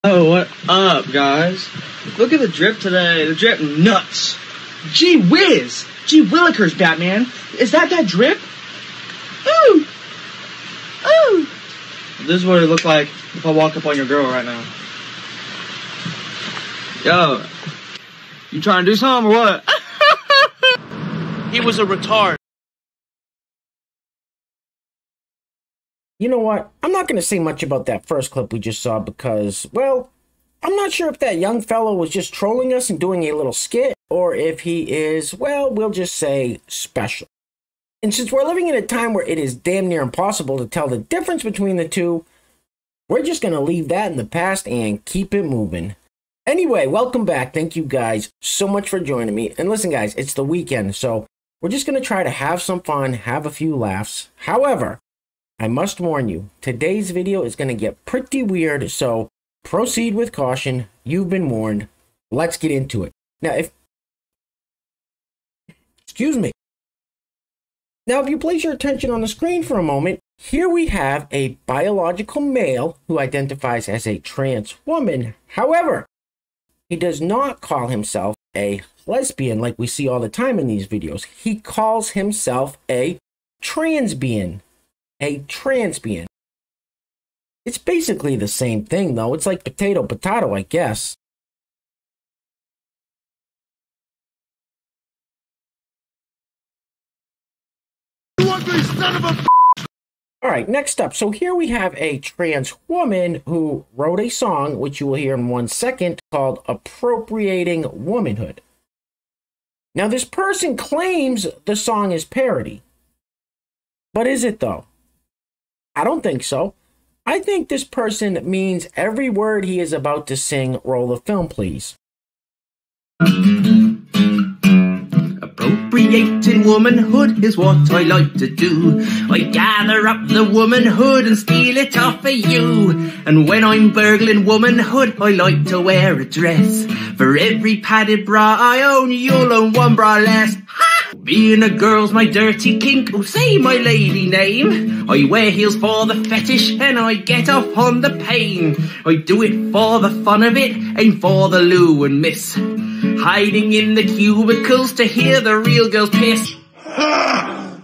Oh, what up, guys? Look at the drip today. The drip nuts. Gee whiz! Gee willikers, Batman. Is that drip? Ooh! Ooh! This is what it look like if I walk up on your girl right now. Yo, you trying to do something or what? He was a retard. You know what? I'm not going to say much about that first clip we just saw because, well, I'm not sure if that young fellow was just trolling us and doing a little skit, or if he is, well, we'll just say special. And since we're living in a time where it is damn near impossible to tell the difference between the two, we're just going to leave that in the past and keep it moving. Anyway, welcome back. Thank you guys so much for joining me. And listen, guys, it's the weekend, so we're just going to try to have some fun, have a few laughs. However, I must warn you, today's video is going to get pretty weird, so proceed with caution. You've been warned. Let's get into it. Now, excuse me. Now, if you place your attention on the screen for a moment, here we have a biological male who identifies as a trans woman. However, he does not call himself a lesbian like we see all the time in these videos. He calls himself a transbian. A transbian. It's basically the same thing, though. It's like potato, potato, I guess. You ugly son of a... Alright, next up. So here we have a trans woman who wrote a song, which you will hear in 1 second, called Appropriating Womanhood. Now, this person claims the song is parody. But is it, though? I don't think so. I think this person means every word he is about to sing. Roll the film, please. Appropriating womanhood is what I like to do. I gather up the womanhood and steal it off of you. And when I'm burgling womanhood, I like to wear a dress. For every padded bra I own, you'll own one bra less. Ha! Being a girl's my dirty kink, oh say my lady name. I wear heels for the fetish and I get off on the pain. I do it for the fun of it, ain't for the loo and miss. Hiding in the cubicles to hear the real girls piss.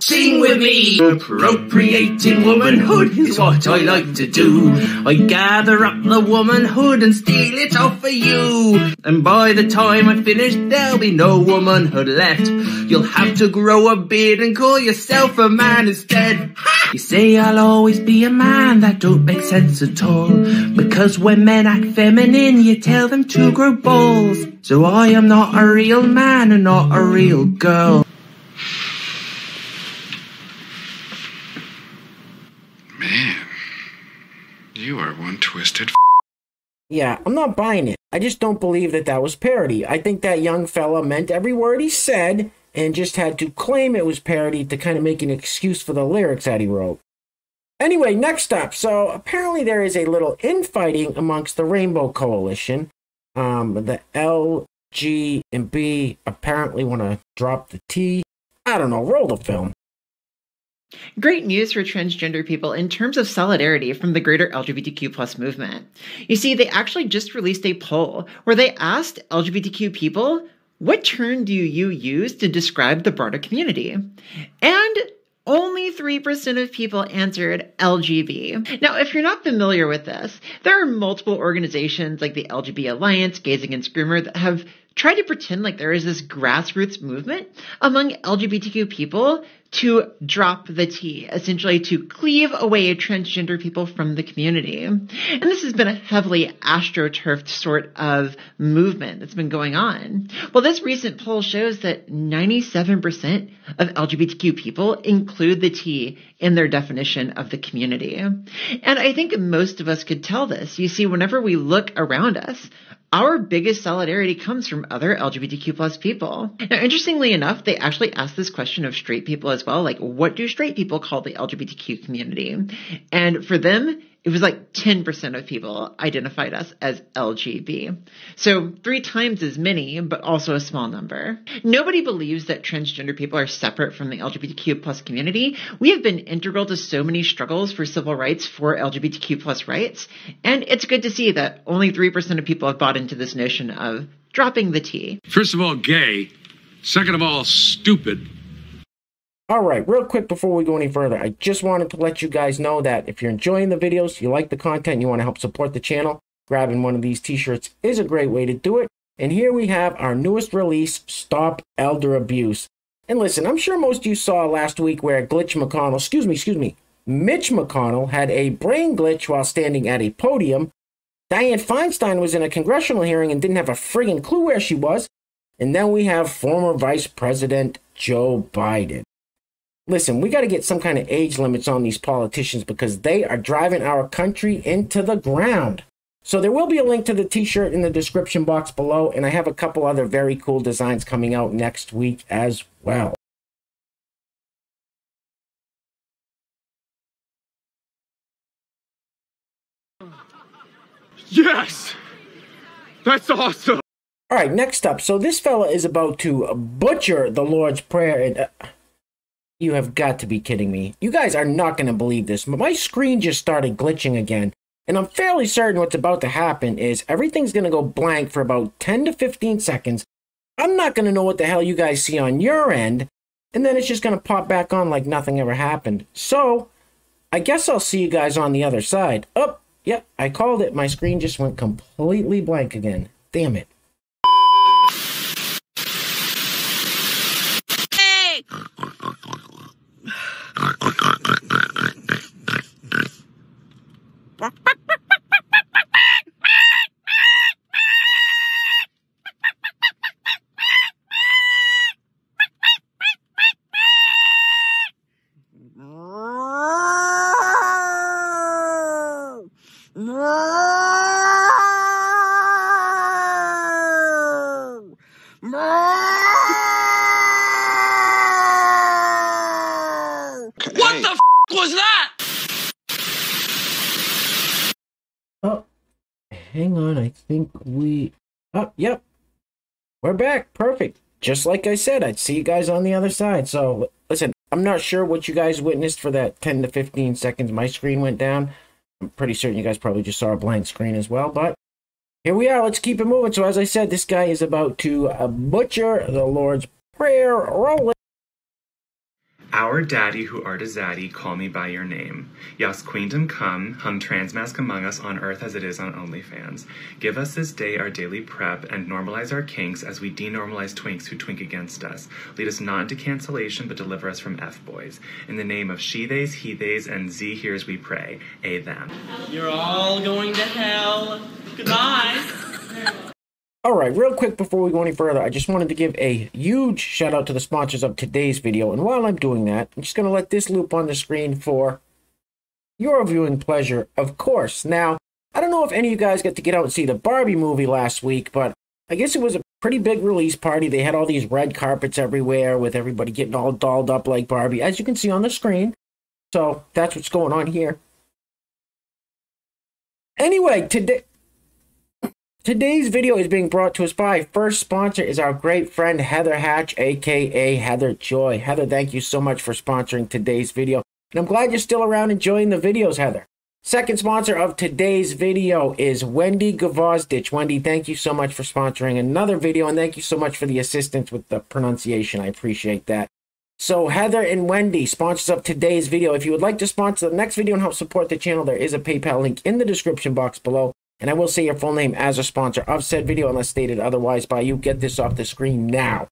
Sing with me! Appropriating womanhood is what I like to do. I gather up the womanhood and steal it off of you. And by the time I finish, there'll be no womanhood left. You'll have to grow a beard and call yourself a man instead. You say I'll always be a man, that don't make sense at all. Because when men act feminine, you tell them to grow balls. So I am not a real man and not a real girl. Man, you are one twisted Yeah, I'm not buying it. I just don't believe that that was parody. I think that young fella meant every word he said and just had to claim it was parody to kind of make an excuse for the lyrics that he wrote. Anyway, next up. So apparently there is a little infighting amongst the Rainbow Coalition. The L, G, and B apparently want to drop the T. I don't know, roll the film. Great news for transgender people in terms of solidarity from the greater LGBTQ+ movement. You see, they actually just released a poll where they asked LGBTQ people, what term do you use to describe the broader community? And only 3% of people answered LGB. Now, if you're not familiar with this, there are multiple organizations like the LGB Alliance, Gays Against Groomer that have tried to pretend like there is this grassroots movement among LGBTQ people to drop the T, essentially to cleave away transgender people from the community. And this has been a heavily astroturfed sort of movement that's been going on. Well, this recent poll shows that 97% of LGBTQ people include the T in their definition of the community. And I think most of us could tell this. You see, whenever we look around us, our biggest solidarity comes from other LGBTQ+ people. Now, interestingly enough, they actually asked this question of straight people as well, like, what do straight people call the LGBTQ community? And for them, it was like 10% of people identified us as LGB. So 3 times as many, but also a small number. Nobody believes that transgender people are separate from the LGBTQ plus community. We have been integral to so many struggles for civil rights for LGBTQ plus rights. And it's good to see that only 3% of people have bought into this notion of dropping the T. First of all, gay. Second of all, stupid. All right, real quick before we go any further, I just wanted to let you guys know that if you're enjoying the videos, you like the content, you want to help support the channel, grabbing one of these t-shirts is a great way to do it. And here we have our newest release, Stop Elder Abuse. And listen, I'm sure most of you saw last week where Mitch McConnell had a brain glitch while standing at a podium. Dianne Feinstein was in a congressional hearing and didn't have a friggin' clue where she was. And then we have former Vice President Joe Biden. Listen, we got to get some kind of age limits on these politicians because they are driving our country into the ground. So there will be a link to the t-shirt in the description box below, and I have a couple other very cool designs coming out next week as well. Yes! That's awesome! All right, next up. So this fella is about to butcher the Lord's Prayer and... you have got to be kidding me. You guys are not going to believe this, but my screen just started glitching again. And I'm fairly certain what's about to happen is everything's going to go blank for about 10 to 15 seconds. I'm not going to know what the hell you guys see on your end. And then it's just going to pop back on like nothing ever happened. So, I guess I'll see you guys on the other side. Oh, yep, I called it. My screen just went completely blank again. Damn it. What the f was that? Oh, hang on. I think we... oh, yep. We're back. Perfect. Just like I said, I'd see you guys on the other side. So, listen, I'm not sure what you guys witnessed for that 10 to 15 seconds my screen went down. I'm pretty certain you guys probably just saw a blank screen as well, but here we are. Let's keep it moving. So, as I said, this guy is about to butcher the Lord's Prayer. Roll it. Our daddy who art a zaddy, call me by your name. Yes, queendom come, hum transmask among us on earth as it is on OnlyFans. Give us this day our daily prep and normalize our kinks as we denormalize twinks who twink against us. Lead us not into cancellation but deliver us from F-boys. In the name of she-theys, he-theys, and Z-heres we pray. A-them. You're all going to hell. Goodbye. All right, real quick before we go any further, I just wanted to give a huge shout out to the sponsors of today's video. And while I'm doing that, I'm just going to let this loop on the screen for your viewing pleasure, of course. Now, I don't know if any of you guys got to get out and see the Barbie movie last week, but I guess it was a pretty big release party. They had all these red carpets everywhere with everybody getting all dolled up like Barbie, as you can see on the screen. So that's what's going on here. Anyway, today's video is being brought to us by, first sponsor is our great friend Heather Hatch, aka Heather Joy. Heather, thank you so much for sponsoring today's video. And I'm glad you're still around enjoying the videos, Heather. Second sponsor of today's video is Wendy Gavozdich. Wendy, thank you so much for sponsoring another video, and thank you so much for the assistance with the pronunciation. I appreciate that. So Heather and Wendy, sponsors of today's video. If you would like to sponsor the next video and help support the channel, there is a PayPal link in the description box below. And I will say your full name as a sponsor of said video unless stated otherwise by you. Get this off the screen now.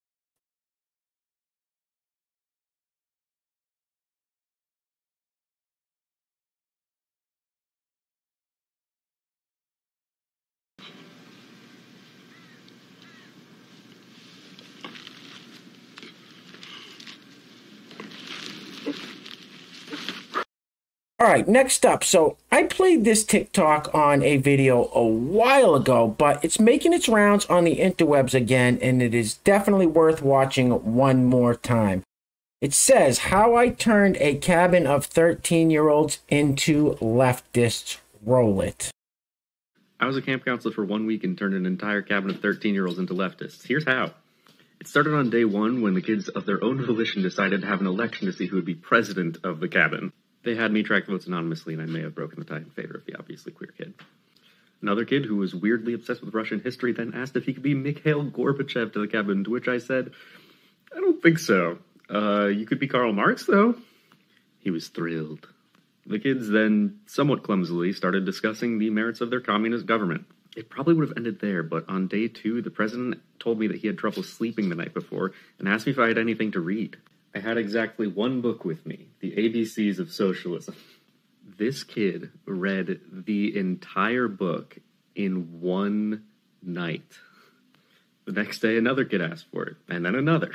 All right, next up. So I played this TikTok on a video a while ago, but it's making its rounds on the interwebs again, and it is definitely worth watching one more time. It says, how I turned a cabin of 13-year-olds into leftists Roll it. I was a camp counselor for 1 week and turned an entire cabin of 13-year-olds into leftists. Here's how. It started on day one when the kids of their own volition decided to have an election to see who would be president of the cabin. They had me track votes anonymously, and I may have broken the tie in favor of the obviously queer kid. Another kid who was weirdly obsessed with Russian history then asked if he could be Mikhail Gorbachev to the cabin, to which I said, I don't think so. You could be Karl Marx, though. He was thrilled. The kids then, somewhat clumsily, started discussing the merits of their communist government. It probably would have ended there, but on day 2, the president told me that he had trouble sleeping the night before and asked me if I had anything to read. I had exactly one book with me, The ABCs of Socialism. This kid read the entire book in one night. The next day, another kid asked for it, and then another.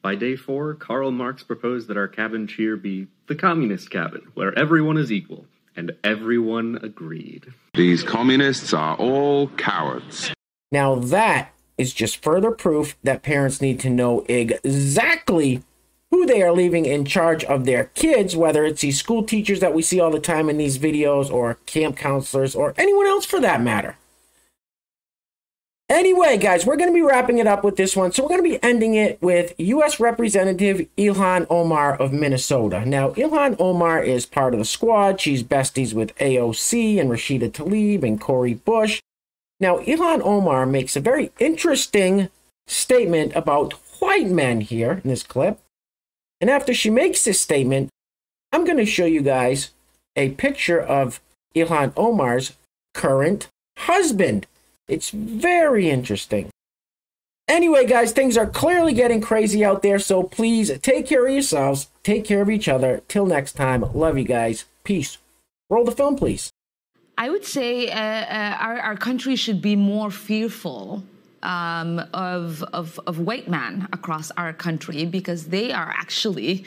By day 4, Karl Marx proposed that our cabin cheer be the communist cabin, where everyone is equal, and everyone agreed. These communists are all cowards. Now that is just further proof that parents need to know exactly who they are leaving in charge of their kids, whether it's these school teachers that we see all the time in these videos, or camp counselors, or anyone else for that matter. Anyway, guys, we're going to be wrapping it up with this one. So we're going to be ending it with U.S. Representative Ilhan Omar of Minnesota. Now, Ilhan Omar is part of the squad. She's besties with AOC and Rashida Tlaib and Cori Bush. Now, Ilhan Omar makes a very interesting statement about white men here in this clip. And after she makes this statement, I'm going to show you guys a picture of Ilhan Omar's current husband. It's very interesting. Anyway, guys, things are clearly getting crazy out there, so please take care of yourselves, take care of each other. Till next time, love you guys. Peace. Roll the film, please. I would say our country should be more fearful of white men across our country, because they are actually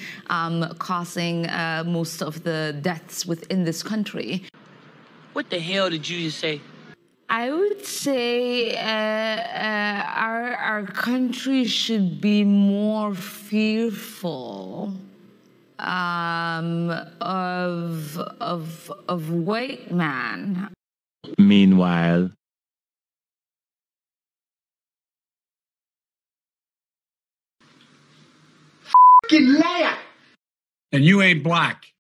causing most of the deaths within this country. What the hell did you just say? I would say our country should be more fearful of white men. Meanwhile, Fucking liar! And you ain't black.